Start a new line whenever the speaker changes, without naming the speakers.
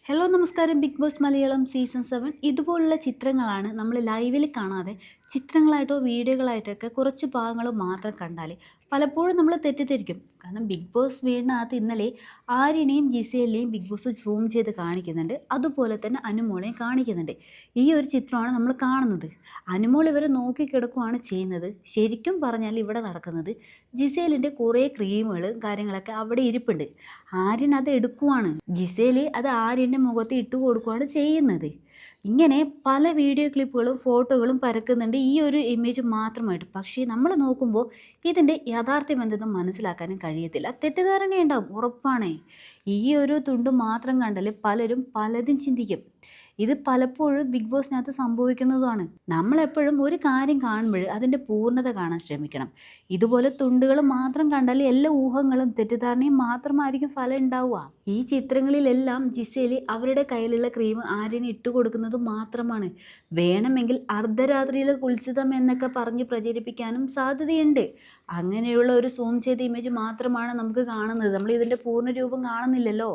Hello നമസ്കാരം. Big boss Malayalam season 7 ഇതുപോലുള്ള ചിത്രങ്ങളാണ് നമ്മൾ ലൈവിൽ കാണാതെ ചിത്രങ്ങളായിട്ടോ വീഡിയോകളായിട്ടൊക്കെ കുറച്ച് ഭാഗങ്ങൾ മാത്രം കണ്ടാൽ പലപ്പോഴും നമ്മൾ തെറ്റിദ്ധരിക്കും. കാരണം ബിഗ് ബോസ് വീടിനകത്ത് ഇന്നലെ ആര്യനെയും ജിസേലിനെയും ബിഗ് ബോസ് സൂം ചെയ്ത് കാണിക്കുന്നുണ്ട്. അതുപോലെ തന്നെ അനുമോളെയും കാണിക്കുന്നുണ്ട്. ഈ ഒരു ചിത്രമാണ് നമ്മൾ കാണുന്നത്. അനുമോൾ ഇവരെ നോക്കിക്കിടക്കുകയാണ് ചെയ്യുന്നത്. ശരിക്കും പറഞ്ഞാൽ ഇവിടെ നടക്കുന്നത് ജിസേലിൻ്റെ കുറേ ക്രീമുകൾ കാര്യങ്ങളൊക്കെ അവിടെ ഇരിപ്പുണ്ട്. ആര്യൻ അത് എടുക്കുവാണ്. ജിസേൽ അത് ആര്യൻ്റെ മുഖത്ത് ഇട്ട് കൊടുക്കുകയാണ് ചെയ്യുന്നത്. ഇങ്ങനെ പല വീഡിയോ ക്ലിപ്പുകളും ഫോട്ടോകളും പരക്കുന്നുണ്ട് ഈ ഒരു ഇമേജ് മാത്രമായിട്ട്. പക്ഷേ നമ്മൾ നോക്കുമ്പോൾ ഇതിൻ്റെ യാഥാർത്ഥ്യം എന്തെന്ന് മനസ്സിലാക്കാനും കഴിയത്തില്ല. തെറ്റിദ്ധാരണയുണ്ടാവും, ഉറപ്പാണ്. ഈ ഒരു തുണ്ട് മാത്രം കണ്ടാൽ പലരും പലതും ചിന്തിക്കും. ഇത് പലപ്പോഴും ബിഗ് ബോസിനകത്ത് സംഭവിക്കുന്നതുമാണ്. നമ്മളെപ്പോഴും ഒരു കാര്യം കാണുമ്പോൾ അതിൻ്റെ പൂർണ്ണത കാണാൻ ശ്രമിക്കണം. ഇതുപോലെ തുണ്ടുകൾ മാത്രം കണ്ടാൽ എല്ലാ ഊഹങ്ങളും തെറ്റിദ്ധാരണയും മാത്രമായിരിക്കും ഫലം ഉണ്ടാവുക. ഈ ചിത്രങ്ങളിലെല്ലാം ജിസേലി അവരുടെ കയ്യിലുള്ള ക്രീം ആര്യന് ഇട്ട് കൊടുക്കുന്നത് മാത്രമാണ്. വേണമെങ്കിൽ അർദ്ധരാത്രിയിലെ കുൽസിതം എന്നൊക്കെ പറഞ്ഞ് പ്രചരിപ്പിക്കാനും സാധ്യതയുണ്ട്. അങ്ങനെയുള്ള ഒരു സൂം ചെയ്ത ഇമേജ് മാത്രമാണ് നമുക്ക് കാണുന്നത്. നമ്മൾ ഇതിൻ്റെ പൂർണ്ണ രൂപം കാണുന്നില്ലല്ലോ.